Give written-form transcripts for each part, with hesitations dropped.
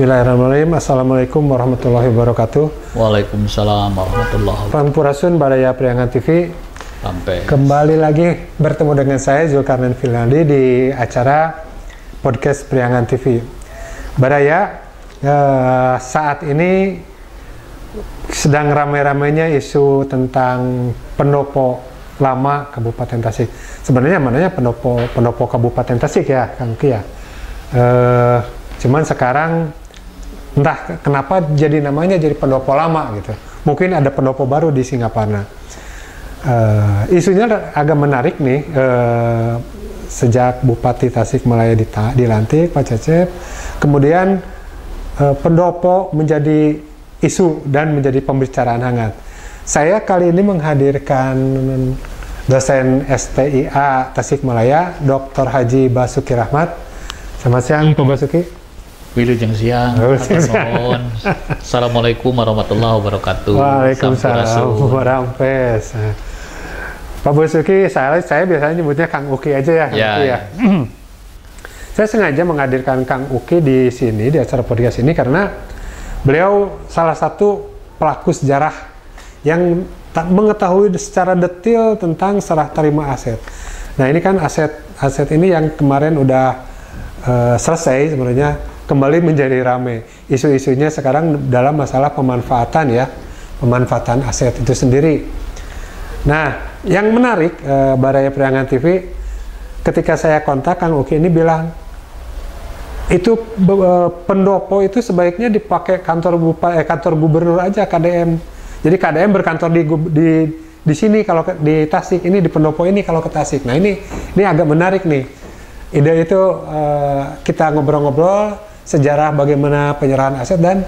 Bismillahirrahmanirrahim. Assalamualaikum warahmatullahi wabarakatuh. Waalaikumsalam warahmatullahi wabarakatuh. Sampurasun Badaya Priangan TV. Sampai. Kembali lagi bertemu dengan saya Zulkarnain Filnandi di acara podcast Priangan TV. Badaya, saat ini sedang ramai-ramainya isu tentang pendopo lama Kabupaten Tasik. Sebenarnya namanya pendopo Kabupaten Tasik ya, Kang Ki ya. Cuman sekarang entah kenapa jadi namanya jadi pendopo lama gitu. Mungkin ada pendopo baru di Singaparna. Isunya agak menarik nih. Sejak Bupati Tasikmalaya dilantik Pak Cecep, kemudian pendopo menjadi isu dan menjadi pembicaraan hangat. Saya kali ini menghadirkan dosen STIA Tasikmalaya, Dr. Haji Basuki Rahmat. Selamat siang Pak Basuki. Wilujeng siang. Assalamualaikum warahmatullahi wabarakatuh. Waalaikumsalam warahmatullahi. Pak Basuki, saya biasanya nyebutnya Kang Uki aja ya. Ya. Saya sengaja menghadirkan Kang Uki di sini di acara podcast ini karena beliau salah satu pelaku sejarah yang mengetahui secara detail tentang serah terima aset. Nah ini kan aset ini yang kemarin udah selesai sebenarnya, kembali menjadi ramai. Isu-isunya sekarang dalam masalah pemanfaatan aset itu sendiri. Nah, yang menarik Badaya Priangan TV, ketika saya kontak Kang Uki ini bilang, itu pendopo itu sebaiknya dipakai kantor gubernur aja, KDM. Jadi KDM berkantor di sini kalau di Tasik, ini di pendopo ini kalau ke Tasik. Nah ini agak menarik nih. Ide itu kita ngobrol-ngobrol sejarah bagaimana penyerahan aset dan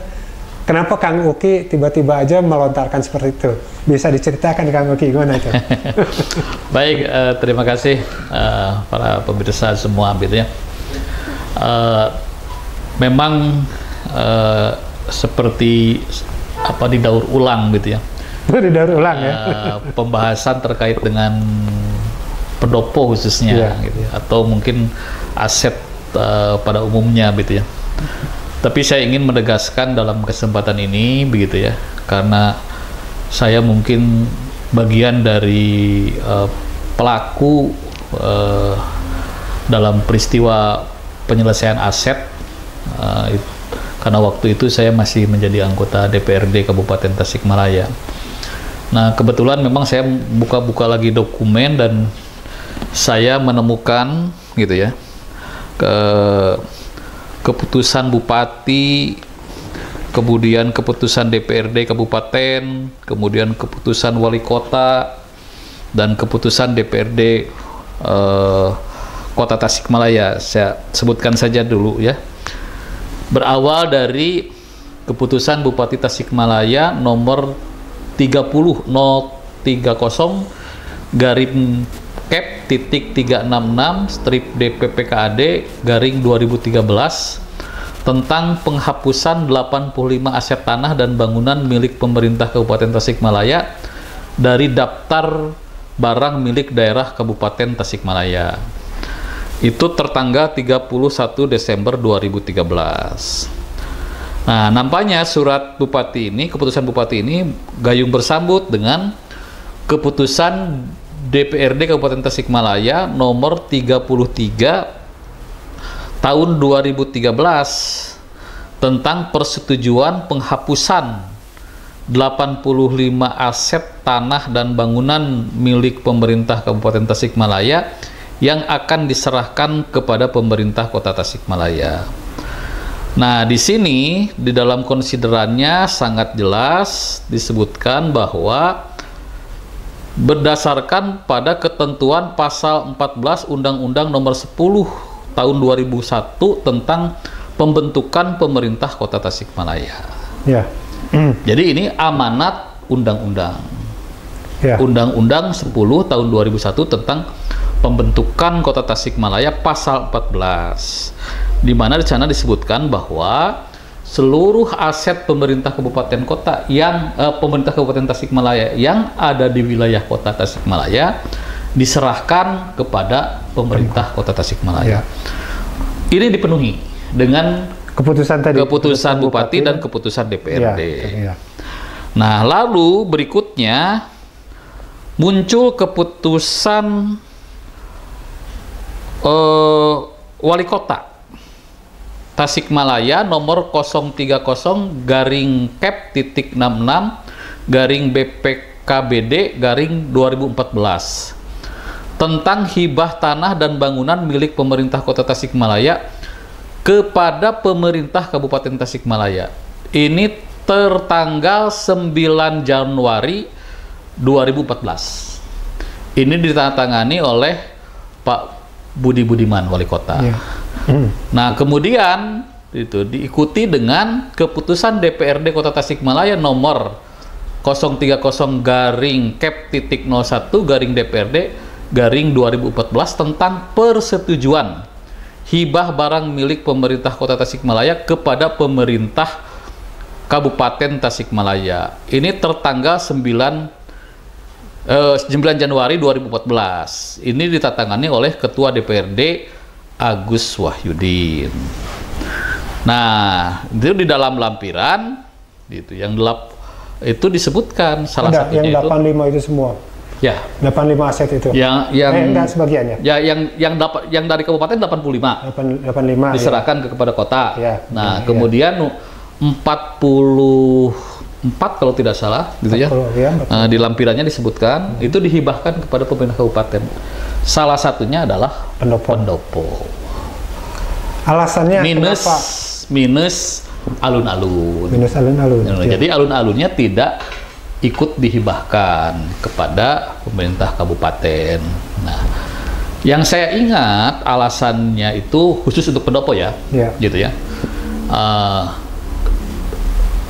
kenapa Kang Uki tiba-tiba aja melontarkan seperti itu. Bisa diceritakan Kang Uki gimana itu? Baik, terima kasih para pemirsa semua gitu ya. Memang seperti apa didaur ulang gitu ya. Didaur ulang ya. Pembahasan terkait dengan pendopo khususnya gitu ya, atau mungkin aset pada umumnya gitu ya. Tapi saya ingin menegaskan dalam kesempatan ini begitu ya, karena saya mungkin bagian dari pelaku dalam peristiwa penyelesaian aset, karena waktu itu saya masih menjadi anggota DPRD Kabupaten Tasikmalaya. Nah kebetulan memang saya buka-buka lagi dokumen dan saya menemukan gitu ya, keputusan Bupati, kemudian keputusan DPRD Kabupaten, kemudian keputusan Wali Kota, dan keputusan DPRD Kota Tasikmalaya. Saya sebutkan saja dulu ya. Berawal dari keputusan Bupati Tasikmalaya nomor 30030 garing Cap titik 366 strip DPPKAD garing 2013 tentang penghapusan 85 aset tanah dan bangunan milik pemerintah Kabupaten Tasikmalaya dari daftar barang milik daerah Kabupaten Tasikmalaya. Itu tertanggal 31 Desember 2013. Nah, nampaknya surat Bupati ini, keputusan Bupati ini gayung bersambut dengan keputusan DPRD Kabupaten Tasikmalaya nomor 33 tahun 2013 tentang persetujuan penghapusan 85 aset tanah dan bangunan milik pemerintah Kabupaten Tasikmalaya yang akan diserahkan kepada pemerintah Kota Tasikmalaya. Nah, di sini di dalam konsiderannya sangat jelas disebutkan bahwa berdasarkan pada ketentuan pasal 14 Undang-Undang nomor 10 tahun 2001 tentang pembentukan pemerintah Kota Tasikmalaya. Ya. Jadi ini amanat undang-undang. Ya. Undang-Undang 10 tahun 2001 tentang pembentukan Kota Tasikmalaya pasal 14. Di mana di sana disebutkan bahwa seluruh aset pemerintah kabupaten kota yang pemerintah Kabupaten Tasikmalaya yang ada di wilayah Kota Tasikmalaya diserahkan kepada pemerintah Kota Tasikmalaya. Ini dipenuhi dengan keputusan tadi. Keputusan bupati dan keputusan DPRD. Ya. Nah, lalu berikutnya muncul keputusan wali kota Tasikmalaya nomor 030-36-BPKBD-2014 tentang hibah tanah dan bangunan milik pemerintah Kota Tasikmalaya kepada pemerintah Kabupaten Tasikmalaya. Ini tertanggal 9 Januari 2014. Ini ditandatangani oleh Pak Budi Budiman, wali kota. Ya. Nah, kemudian itu diikuti dengan keputusan DPRD Kota Tasikmalaya nomor 030-01-DPRD-2014 tentang persetujuan hibah barang milik pemerintah Kota Tasikmalaya kepada pemerintah Kabupaten Tasikmalaya. Ini tertanggal 9 Januari 2014. Ini ditandatangani oleh Ketua DPRD Agus Wahyudin. Nah, itu di dalam lampiran gitu yang itu disebutkan salah satunya yang 85 itu semua. Ya, 85 aset itu. Yang enggak sebagiannya. Ya, yang dari kabupaten 85. 85 diserahkan kepada kota. Ya, nah, kemudian 44 kalau tidak salah gitu ya. Di lampirannya disebutkan itu dihibahkan kepada pemerintah kabupaten. Salah satunya adalah pendopo. Alasannya minus alun-alun. Minus alun-alun. Jadi alun-alunnya tidak ikut dihibahkan kepada pemerintah kabupaten. Nah, yang saya ingat alasannya itu khusus untuk pendopo ya. Gitu ya.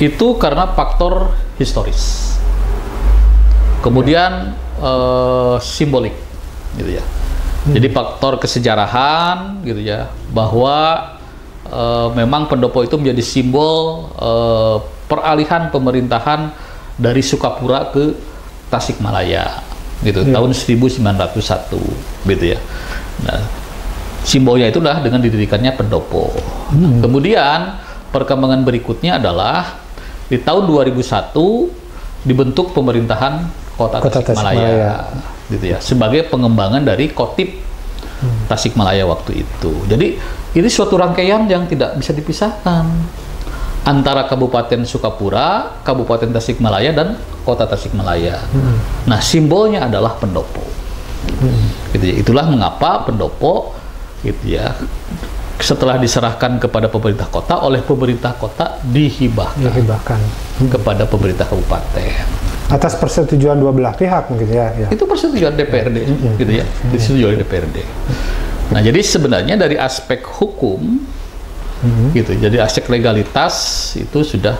Itu karena faktor historis, kemudian simbolik, gitu ya. Jadi faktor kesejarahan, gitu ya, bahwa memang pendopo itu menjadi simbol peralihan pemerintahan dari Sukapura ke Tasikmalaya, gitu, tahun 1901, gitu ya. Nah, simbolnya itulah dengan didirikannya pendopo. Kemudian perkembangan berikutnya adalah di tahun 2001 dibentuk pemerintahan Kota Tasikmalaya, gitu ya, sebagai pengembangan dari Kotip Tasikmalaya waktu itu. Jadi ini suatu rangkaian yang tidak bisa dipisahkan antara Kabupaten Sukapura, Kabupaten Tasikmalaya, dan Kota Tasikmalaya. Nah, simbolnya adalah pendopo. Gitu ya. Itulah mengapa pendopo, gitu ya, setelah diserahkan kepada pemerintah kota, oleh pemerintah kota dihibahkan kepada pemerintah kabupaten atas persetujuan dua belah pihak, gitu ya. Itu persetujuan DPRD, gitu ya, disetujui oleh DPRD. Nah, jadi sebenarnya dari aspek hukum, gitu, jadi aspek legalitas itu sudah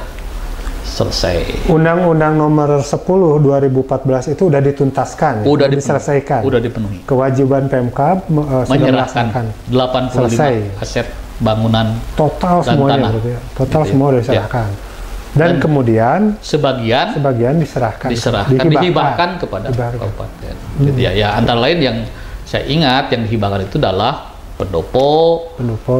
selesai. Undang-Undang nomor 10 2014 itu udah dituntaskan, udah diselesaikan, udah dipenuhi. Kewajiban Pemkab menyerahkan 85 aset bangunan total semuanya, tanah. Total gitu semua diserahkan. Dan kemudian sebagian dihibahkan kepada kabupaten. Gitu ya. Ya, antara lain yang saya ingat yang dihibahkan itu adalah pendopo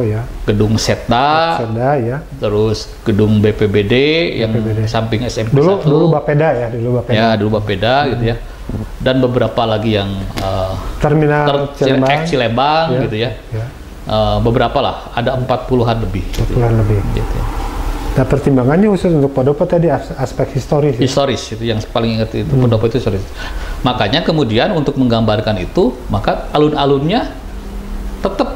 ya, gedung Setda ya, terus gedung BPBD yang samping SMP 1. Dulu Bapeda ya, dulu Bapeda gitu ya. Dan beberapa lagi yang terminal Cilembang gitu ya. Beberapa lah, ada 40-an lebih. 40-an lebih. Gitu. Nah, pertimbangannya khusus untuk pendopo tadi aspek historis. Historis itu yang paling ingat itu, pendopo itu historis. Makanya kemudian untuk menggambarkan itu, maka alun-alunnya tetap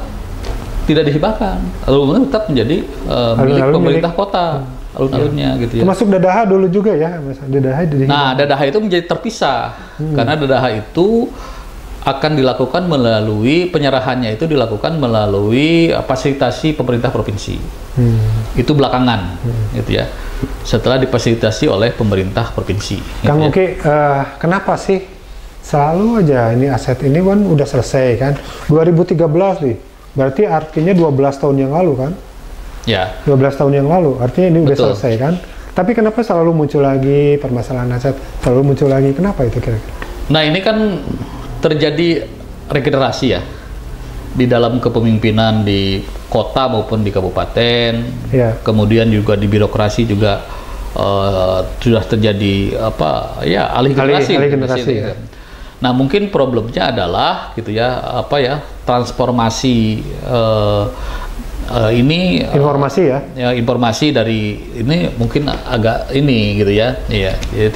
tidak dihibahkan. Alun-alun tetap menjadi milik pemerintah kota. Alun-alunnya gitu ya. Termasuk Dadaha dulu juga ya, Dadaha dihibahkan. Nah, Dadaha itu menjadi terpisah karena Dadaha itu akan dilakukan melalui penyerahannya itu dilakukan melalui fasilitasi pemerintah provinsi. Itu belakangan, gitu ya. Setelah difasilitasi oleh pemerintah provinsi. Kang Uki, kenapa sih selalu aja ini aset ini kan udah selesai kan? 2013 nih, berarti artinya 12 tahun yang lalu kan? Ya. 12 tahun yang lalu, artinya ini udah selesai kan? Tapi kenapa selalu muncul lagi permasalahan aset? Selalu muncul lagi, kenapa itu kira-kira? Nah, ini kan terjadi regenerasi ya. di dalam kepemimpinan di kota maupun di kabupaten, kemudian juga di birokrasi juga sudah terjadi alih generasi. Nah, mungkin problemnya adalah gitu ya, transformasi ini informasi dari ini mungkin agak ini gitu ya, jadi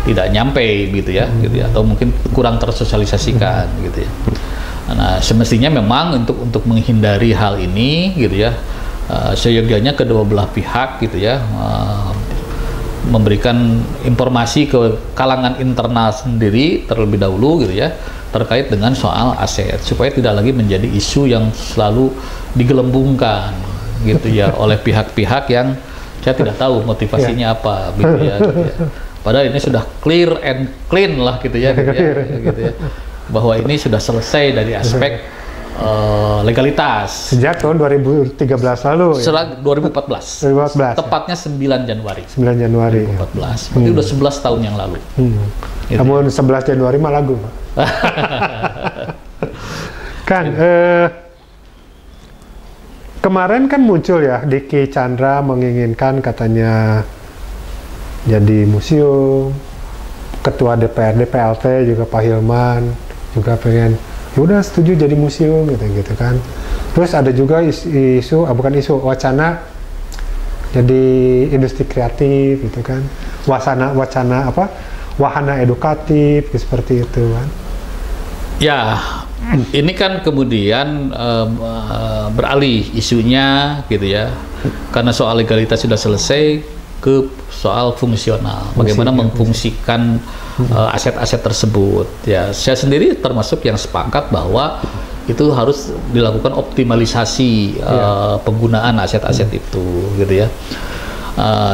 tidak nyampe gitu ya, atau mungkin kurang tersosialisasikan gitu ya. Nah, semestinya memang untuk menghindari hal ini gitu ya, seyogyanya kedua belah pihak gitu ya, memberikan informasi ke kalangan internal sendiri terlebih dahulu gitu ya, terkait dengan soal aset, supaya tidak lagi menjadi isu yang selalu digelembungkan gitu ya oleh pihak-pihak yang saya tidak tahu motivasinya apa gitu ya. Padahal ini sudah clear and clean lah gitu ya, gitu ya, bahwa ini sudah selesai dari aspek legalitas sejak tahun 2013 lalu. 2014. Tepatnya 9 Januari 2014. Berarti udah 11 tahun yang lalu. Gitu. Namun 11 Januari mah lagu, Pak. Kang, kemarin kan muncul ya, Diki Chandra menginginkan katanya jadi museum, Ketua DPRD PLT juga Pak Hilman juga pengen, udah setuju jadi museum gitu kan. Terus ada juga wacana jadi industri kreatif gitu kan, wahana edukatif seperti itu kan. Ya, ini kan kemudian beralih isunya gitu ya, karena soal legalitas sudah selesai ke soal fungsional, bagaimana memfungsikan aset-aset tersebut. Ya, saya sendiri termasuk yang sepakat bahwa itu harus dilakukan optimalisasi penggunaan aset-aset itu, gitu ya.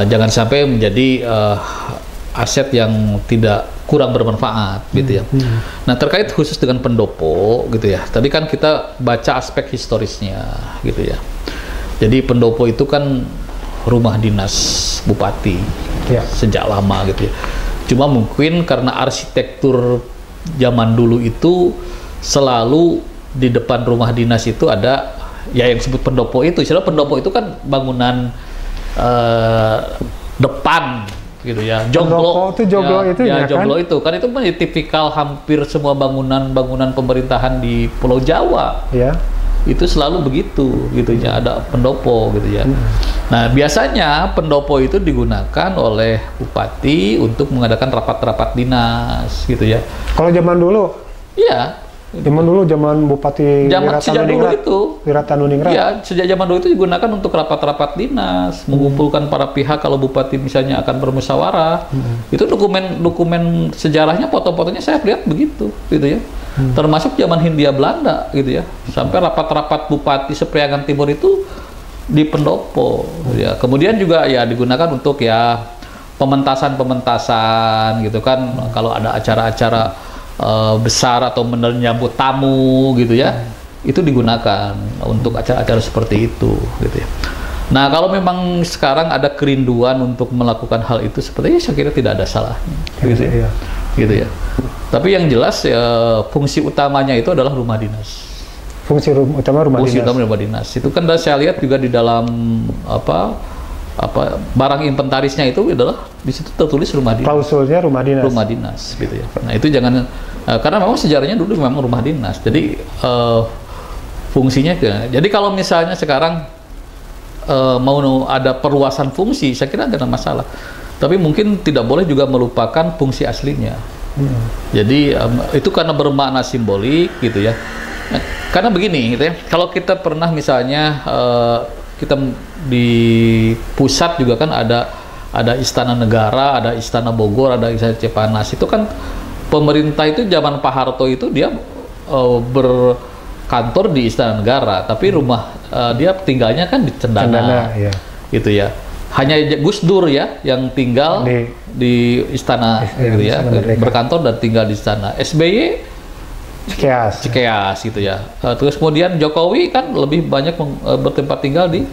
Jangan sampai menjadi aset yang tidak kurang bermanfaat, gitu ya. Nah, terkait khusus dengan pendopo, gitu ya. Tadi kan kita baca aspek historisnya, gitu ya. Jadi pendopo itu kan rumah dinas bupati sejak lama, gitu ya. Cuma mungkin karena arsitektur zaman dulu itu selalu di depan rumah dinas itu ada ya yang disebut pendopo itu. Istilah pendopo itu kan bangunan depan gitu ya, joglo itu joglo itu kan itu tipikal hampir semua bangunan pemerintahan di Pulau Jawa itu selalu begitu gitu ya, ada pendopo gitu ya. Nah, biasanya pendopo itu digunakan oleh bupati untuk mengadakan rapat-rapat dinas gitu ya. Kalau zaman dulu zaman Bupati Wiratanuningrat. Iya, sejak zaman dulu itu digunakan untuk rapat-rapat dinas, mengumpulkan para pihak. Kalau bupati misalnya akan bermusyawarah, itu dokumen sejarahnya, foto-fotonya saya lihat begitu, gitu ya. Termasuk zaman Hindia Belanda, gitu ya. Sampai rapat-rapat bupati Sepriangan Timur itu di pendopo, ya. Kemudian juga ya digunakan untuk ya pementasan gitu kan. Kalau ada acara-acara besar atau menyambut tamu gitu ya, itu digunakan untuk acara-acara seperti itu gitu ya. Nah, kalau memang sekarang ada kerinduan untuk melakukan hal itu, sepertinya saya kira tidak ada salahnya gitu ya. Tapi yang jelas ya, fungsi utamanya itu adalah rumah dinas. Fungsi utama rumah dinas itu kan saya lihat juga di dalam barang inventarisnya itu adalah di situ tertulis rumah dinas. Klausulnya rumah dinas gitu ya. Nah, itu jangan karena memang sejarahnya dulu memang rumah dinas. Jadi fungsinya jadi kalau misalnya sekarang mau ada perluasan fungsi, saya kira tidak ada masalah. Tapi mungkin tidak boleh juga melupakan fungsi aslinya. Jadi itu karena bermakna simbolik gitu ya. Nah, karena begini gitu ya. Kalau kita pernah misalnya kita di pusat juga kan ada Istana Negara, ada Istana Bogor, ada Istana Cipanas. Itu kan pemerintah itu zaman Pak Harto itu dia berkantor di Istana Negara, tapi rumah dia tinggalnya kan di Cendana gitu ya. Hanya Gus Dur ya yang tinggal di istana gitu ya, berkantor dan tinggal di istana. SBY Cikeas gitu ya. Terus kemudian Jokowi kan lebih banyak bertempat tinggal di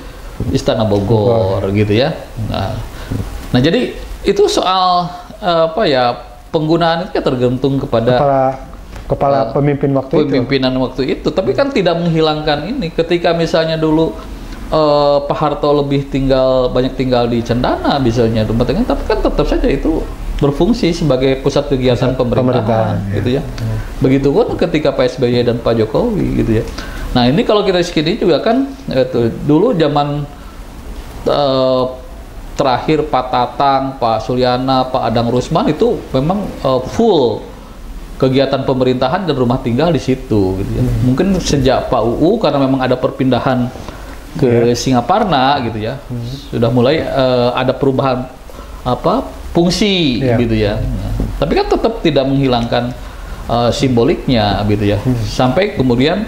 Istana Bogor gitu ya. Nah, jadi itu soal penggunaan itu tergantung kepada kepala pemimpin waktu pemimpinan waktu itu. Tapi kan tidak menghilangkan ini. Ketika misalnya dulu Pak Harto banyak tinggal di Cendana misalnya tempat tinggal, tapi kan tetap saja itu berfungsi sebagai pusat kegiatan pemerintahan gitu ya. Begitupun ketika Pak SBY dan Pak Jokowi gitu ya. Nah ini kalau kita segini juga kan dulu zaman terakhir Pak Tatang, Pak Sulyana, Pak Adang Rusman itu memang full kegiatan pemerintahan dan rumah tinggal di situ gitu ya. Mungkin sejak Pak UU karena memang ada perpindahan ke Singaparna gitu ya, sudah mulai ada perubahan fungsi gitu ya. Tapi kan tetap tidak menghilangkan simboliknya gitu ya. Sampai kemudian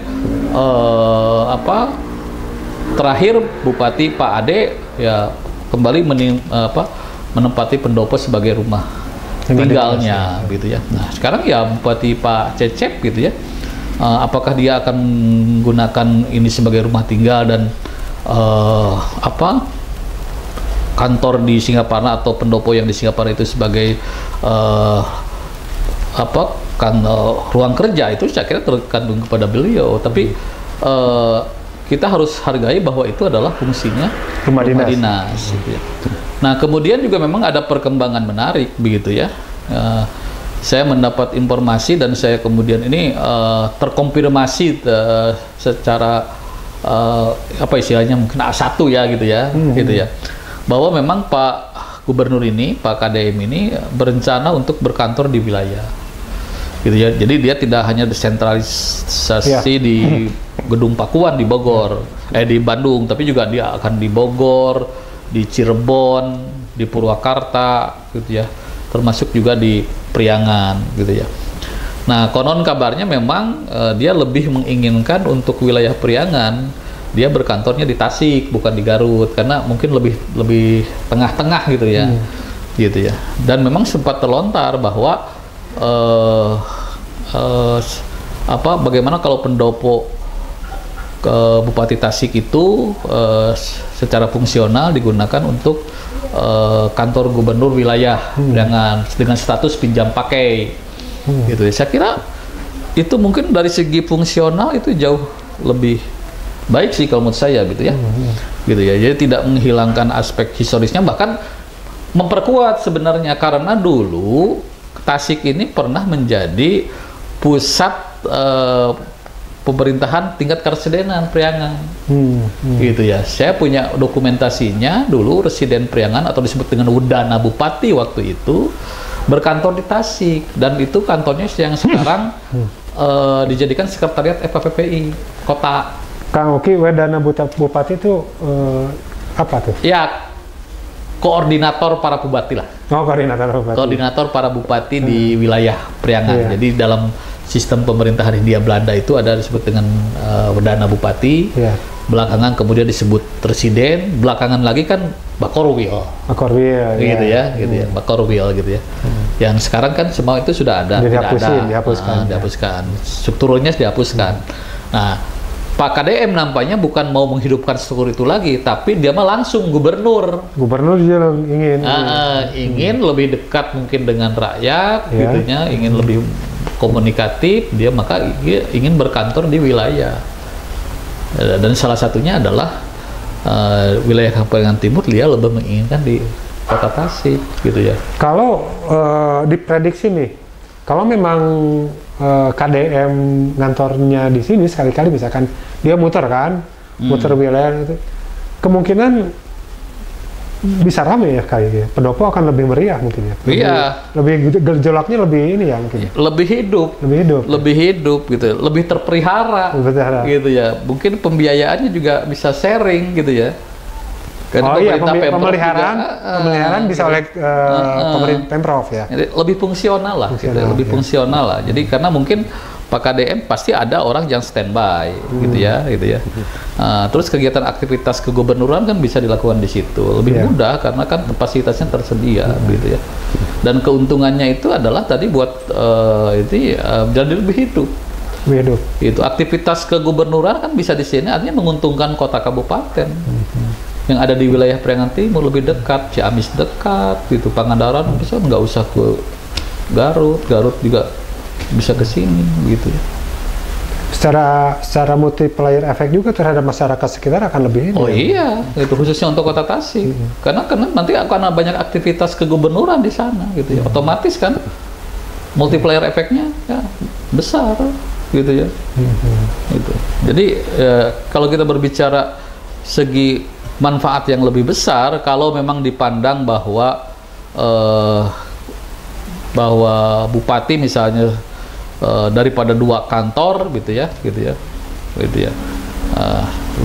terakhir Bupati Pak Ade ya kembali menempati pendopo sebagai rumah tinggalnya gitu ya. Nah sekarang ya Bupati Pak Cecep gitu ya, apakah dia akan menggunakan ini sebagai rumah tinggal dan kantor di Singaparna atau pendopo yang di Singaparna itu sebagai ruang kerja, itu saya kira tergantung kepada beliau. Tapi kita harus hargai bahwa itu adalah fungsinya rumah dinas gitu ya. Nah kemudian juga memang ada perkembangan menarik begitu ya. Saya mendapat informasi dan saya kemudian ini terkonfirmasi secara istilahnya mungkin A1 ya gitu ya, gitu ya, bahwa memang Pak Gubernur ini, Pak KDM ini berencana untuk berkantor di wilayah, gitu ya. Jadi dia tidak hanya desentralisasi di Gedung Pakuan di Bogor, di Bandung, tapi juga dia akan di Bogor, di Cirebon, di Purwakarta, gitu ya, termasuk juga di Priangan, gitu ya. Nah, konon kabarnya memang dia lebih menginginkan untuk wilayah Priangan, dia berkantornya di Tasik, bukan di Garut, karena mungkin lebih tengah-tengah gitu ya, gitu ya. Dan memang sempat terlontar bahwa bagaimana kalau pendopo Bupati Tasik itu secara fungsional digunakan untuk kantor gubernur wilayah dengan status pinjam pakai. Gitu ya. Saya kira itu mungkin dari segi fungsional itu jauh lebih baik sih kalau menurut saya gitu ya. Gitu ya. Jadi tidak menghilangkan aspek historisnya, bahkan memperkuat sebenarnya, karena dulu Tasik ini pernah menjadi pusat pemerintahan tingkat keresiden Priangan. Gitu ya. Saya punya dokumentasinya, dulu residen Priangan atau disebut dengan Wedana Bupati waktu itu berkantor di Tasik, dan itu kantornya yang sekarang dijadikan sekretariat FPPI kota. Kang Uki, Wedana Bupati itu apa tuh? Ya, koordinator para bupati lah. Oh, koordinator bupati. Koordinator para bupati di wilayah Priangan. Jadi dalam sistem pemerintahan Hindia Belanda itu ada disebut dengan Wedana Bupati. Belakangan kemudian disebut Presiden, belakangan lagi kan Bakorwil. Bakorwil, gitu ya, gitu ya, Bakorwil gitu ya. Yang sekarang kan semua itu sudah ada, dihapuskan. Strukturnya dihapuskan. Nah, Pak KDM nampaknya bukan mau menghidupkan struktur itu lagi, tapi dia mah langsung gubernur. Gubernur dia ingin lebih dekat mungkin dengan rakyat, gitunya, ingin lebih komunikatif, maka ingin berkantor di wilayah. Dan salah satunya adalah wilayah Priangan Timur, dia lebih menginginkan di Kota Tasik gitu ya. Kalau diprediksi nih, kalau memang KDM ngantornya di sini, sekali-kali misalkan dia muter muter wilayah itu, kemungkinan bisa ramai ya kayaknya. Pendopo akan lebih meriah mungkin ya. Lebih gejolaknya lebih ini ya mungkin. Lebih hidup gitu. Lebih terpelihara. Gitu ya. Mungkin pembiayaannya juga bisa sharing gitu ya. Karena pemeliharaan bisa oleh pemerintah Pemprov ya. Lebih fungsional lah, lebih fungsional lah. Jadi karena mungkin Pak KDM pasti ada orang yang standby, gitu ya. Terus kegiatan aktivitas kegubernuran kan bisa dilakukan di situ, lebih mudah karena kan fasilitasnya tersedia, gitu ya. Dan keuntungannya itu adalah tadi buat jadi lebih hidup. Itu aktivitas kegubernuran kan bisa di sini, artinya menguntungkan kota kabupaten. Yang ada di wilayah Priangan Timur lebih dekat, Ciamis dekat, gitu, Pangandaran bisa nggak usah ke Garut juga bisa ke sini gitu ya. Secara multiplier efek juga terhadap masyarakat sekitar akan lebih ini. Oh iya, itu khususnya untuk Kota Tasik. Karena nanti akan banyak aktivitas kegubernuran di sana gitu ya. Otomatis kan multiplier efeknya ya besar gitu ya. Gitu. Jadi kalau kita berbicara segi manfaat yang lebih besar, kalau memang dipandang bahwa bupati misalnya daripada 2 kantor gitu ya,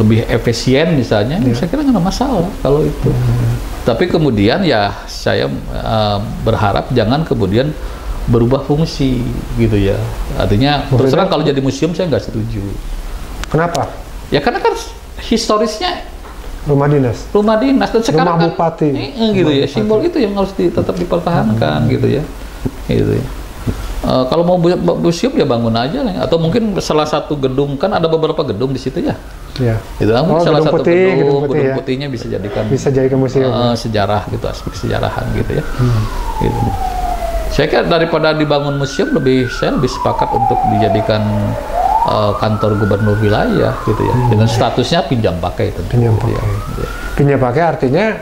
lebih efisien misalnya, saya kira nggak ada masalah kalau itu. Tapi kemudian ya saya berharap jangan kemudian berubah fungsi gitu ya. Artinya terus terang kalau jadi museum saya nggak setuju. Kenapa? Ya karena kan historisnya rumah dinas dan sekarang rumah bupati gitu ya, simbol itu yang harus tetap dipertahankan gitu ya. Kalau mau museum ya bangun aja lah, atau mungkin salah satu gedung, kan ada beberapa gedung di situ ya. Iya. Itu salah satu gedung putihnya bisa jadikan museum sejarah gitu, aspek sejarahan gitu ya. Gitu. Saya kira daripada dibangun museum saya lebih sepakat untuk dijadikan kantor gubernur wilayah gitu ya, dengan statusnya pinjam pakai tentu. Pinjam pakai artinya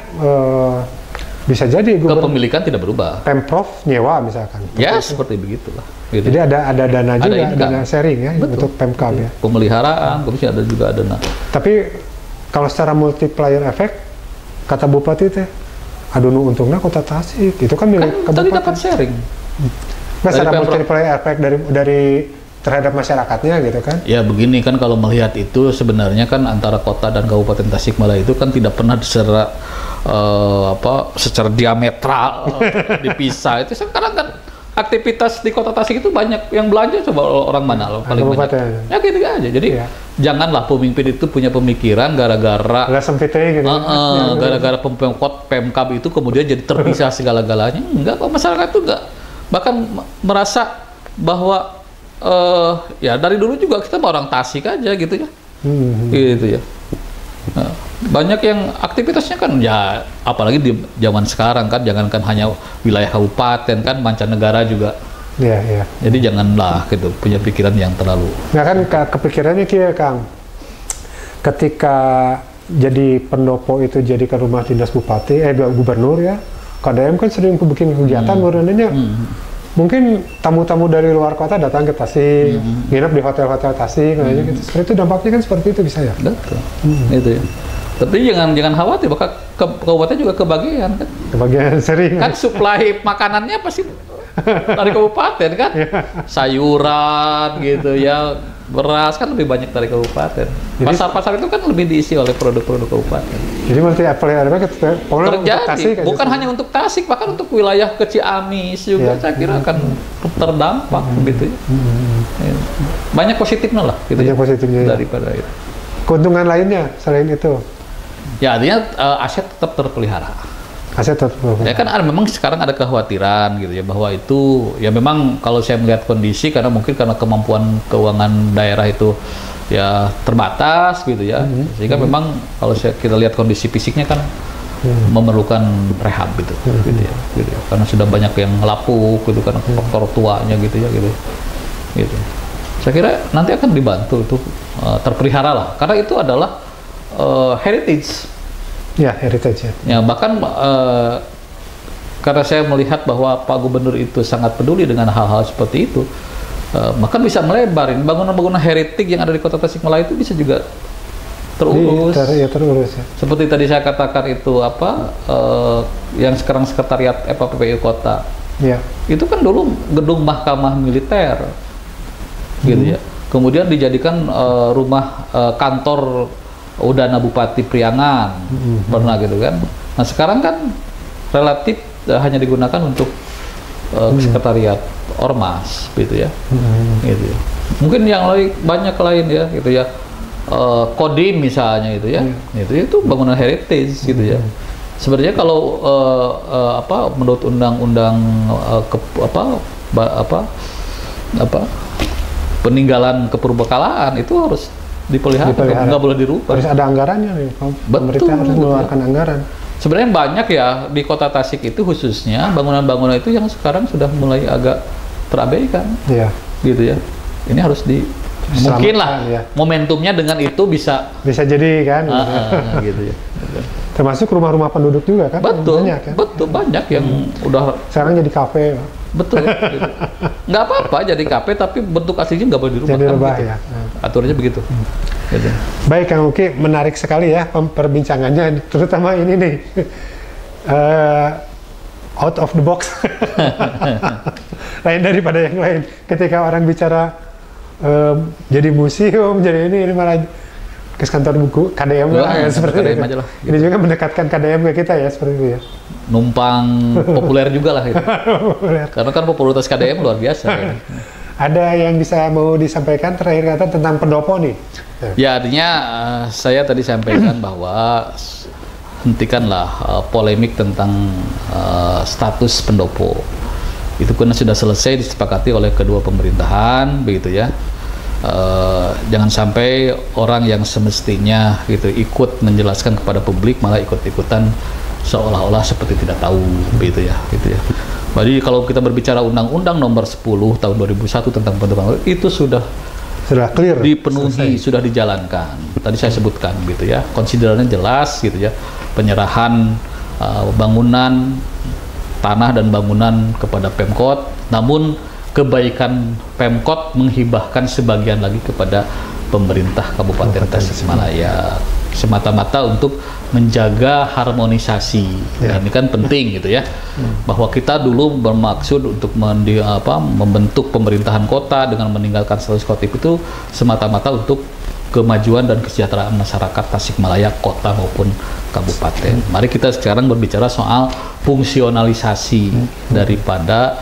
bisa jadi kepemilikan tidak berubah. Pemprov nyewa misalkan. Ya seperti begitulah. Gitu. Jadi ada dana juga, dana sharing ya. Betul. Untuk Pemkab ya. Pemeliharaan, kemudian ada juga dana. Tapi kalau secara multiplier efek, kata bupati teh, aduh untungnya Kota Tasik itu kan milik kabupaten. Tadi dapat sharing. Nah, secara multiplier efek dari terhadap masyarakatnya gitu kan? Ya begini kan, kalau melihat itu sebenarnya kan antara kota dan Kabupaten Tasikmalaya itu kan tidak pernah secara diametral dipisah. Itu sekarang kan aktivitas di Kota Tasik itu banyak yang belanja, coba orang mana loh paling banyak? Ya gitu aja. Jadi janganlah pemimpin itu punya pemikiran gara-gara gara-gara Pemkab itu kemudian jadi terpisah segala-galanya. Enggak, kok masyarakat itu enggak, bahkan merasa bahwa ya dari dulu juga kita orang Tasik aja gitu ya, gitu ya. Nah, banyak yang aktivitasnya kan ya, apalagi di zaman sekarang kan, jangankan hanya wilayah kabupaten kan, mancanegara juga. Iya. Jadi janganlah gitu punya pikiran yang terlalu. Nah kan kepikirannya kia Kang, ketika jadi pendopo itu jadi ke rumah dinas bupati, gubernur ya, KDM kan sering bikin kegiatan modernnya. Mungkin tamu-tamu dari luar kota datang ke Tasik, nginep di hotel-hotel Tasik, gitu. Seperti itu dampaknya kan seperti itu bisa ya. Betul. Itu ya. Tapi jangan khawatir, bakal kabupaten juga kebagian kan. Kebagian sering. Kan suplai makanannya pasti dari kabupaten kan. Sayuran gitu ya, beras kan lebih banyak dari kabupaten. Pasar-pasar itu kan lebih diisi oleh produk-produk kabupaten. Jadi multiplier terjadi, bukan hanya untuk Tasik, bahkan untuk wilayah ke Ciamis juga saya kira akan terdampak begitu ya. Banyak positifnya lah gitu. Banyak positifnya daripada itu. Keuntungan lainnya selain itu? Ya artinya aset tetap terpelihara. Aset tetap terpelihara. Ya kan memang sekarang ada kekhawatiran gitu ya, bahwa itu ya memang kalau saya melihat kondisi, karena mungkin karena kemampuan keuangan daerah itu ya terbatas gitu ya, sehingga memang kalau kita lihat kondisi fisiknya kan memerlukan rehab gitu, gitu ya, karena sudah banyak yang lapuk gitu karena faktor tuanya gitu ya, gitu. Saya kira nanti akan dibantu itu terpelihara lah, karena itu adalah heritage. Ya, heritage ya. Ya bahkan karena saya melihat bahwa Pak Gubernur itu sangat peduli dengan hal-hal seperti itu, maka bisa melebarin bangunan-bangunan heritage yang ada di Kota Tasikmalaya itu bisa juga terurus. Terurus ya. Seperti tadi saya katakan itu yang sekarang sekretariat PPU Kota. Ya. Itu kan dulu gedung mahkamah militer, gitu ya. Kemudian dijadikan rumah kantor Udana Bupati Priangan, pernah gitu kan. Nah sekarang kan relatif hanya digunakan untuk sekretariat Ormas, gitu ya. Gitu ya. Mungkin yang lain banyak lain ya, gitu ya. Kodim misalnya itu ya, itu bangunan heritage gitu ya. Sebenarnya kalau menurut undang-undang peninggalan kepurbakalaan itu harus dipelihara, nggak boleh dirubah. Harus ada anggarannya nih, pemerintah harus mengeluarkan anggaran. Sebenarnya banyak ya di Kota Tasik itu, khususnya bangunan-bangunan itu yang sekarang sudah mulai agak terabaikan. Iya. gitu ya. Ini harus di mungkin lah ya. Momentumnya dengan itu bisa jadi kan gitu ya. Termasuk rumah-rumah penduduk juga kan. Betul, banyak, kan? Betul, banyak yang udah sekarang jadi kafe. Betul, gitu. Nggak apa-apa jadi kafe, tapi bentuk aslinya nggak boleh dirubah. Jadi kan, rubah, gitu. ya. Aturannya begitu. Gitu. Baik Kang Uki, menarik sekali ya perbincangannya, terutama ini nih out of the box, lain daripada yang lain. Ketika orang bicara jadi museum, jadi ini malah ke kantor buku KDM lah, ya, seperti KDM itu. Aja lah, gitu. Ini juga mendekatkan KDM ke kita ya, seperti itu ya. Numpang populer juga lah gitu. Karena kan popularitas KDM luar biasa. Ya. Ada yang bisa mau disampaikan terakhir kata tentang pendopo nih? Ya artinya saya tadi sampaikan bahwa hentikanlah polemik tentang status pendopo. Itu kan sudah selesai disepakati oleh kedua pemerintahan, begitu ya. Jangan sampai orang yang semestinya gitu ikut menjelaskan kepada publik malah ikut-ikutan seolah-olah seperti tidak tahu, begitu ya, gitu ya. Jadi kalau kita berbicara Undang-Undang Nomor 10 Tahun 2001 tentang pembentukan itu sudah clear, dipenuhi, sudah dijalankan. Tadi saya sebutkan, gitu ya. Konsiderannya jelas, gitu ya. Penyerahan bangunan, tanah dan bangunan kepada Pemkot. Namun kebaikan Pemkot menghibahkan sebagian lagi kepada pemerintah Kabupaten Tasikmalaya, semata-mata untuk menjaga harmonisasi. Nah, ini kan penting gitu ya, bahwa kita dulu bermaksud untuk membentuk pemerintahan kota dengan meninggalkan status kotip itu semata-mata untuk kemajuan dan kesejahteraan masyarakat Tasikmalaya kota maupun kabupaten. Mari kita sekarang berbicara soal fungsionalisasi daripada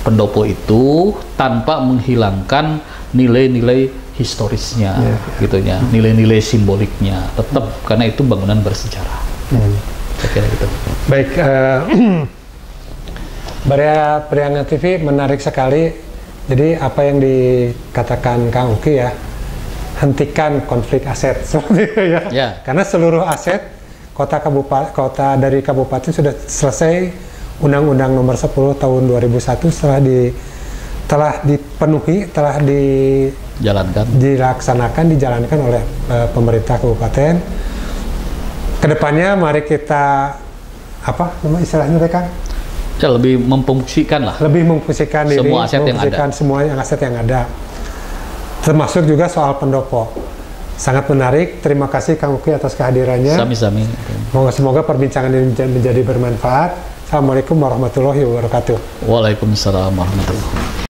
pendopo itu tanpa menghilangkan nilai-nilai historisnya, gitu ya, nilai-nilai simboliknya tetap, karena itu bangunan bersejarah. Saya kira gitu. Baik, Priangan TV menarik sekali. Jadi apa yang dikatakan Kang Uki ya, hentikan konflik aset seperti itu ya. Karena seluruh aset kota dari kabupaten sudah selesai. Undang-Undang Nomor 10 Tahun 2001 telah dipenuhi, telah dijalankan oleh pemerintah kabupaten. Kedepannya mari kita istilahnya Kang? Ya, lebih memfungsikan lah. Lebih memfungsikan semua aset yang ada. Semua aset yang ada. Termasuk juga soal pendopo. Sangat menarik. Terima kasih Kang Uki atas kehadirannya. Sami-sami. Semoga perbincangan ini menjadi bermanfaat. Assalamualaikum warahmatullahi wabarakatuh. Waalaikumsalam warahmatullahi wabarakatuh.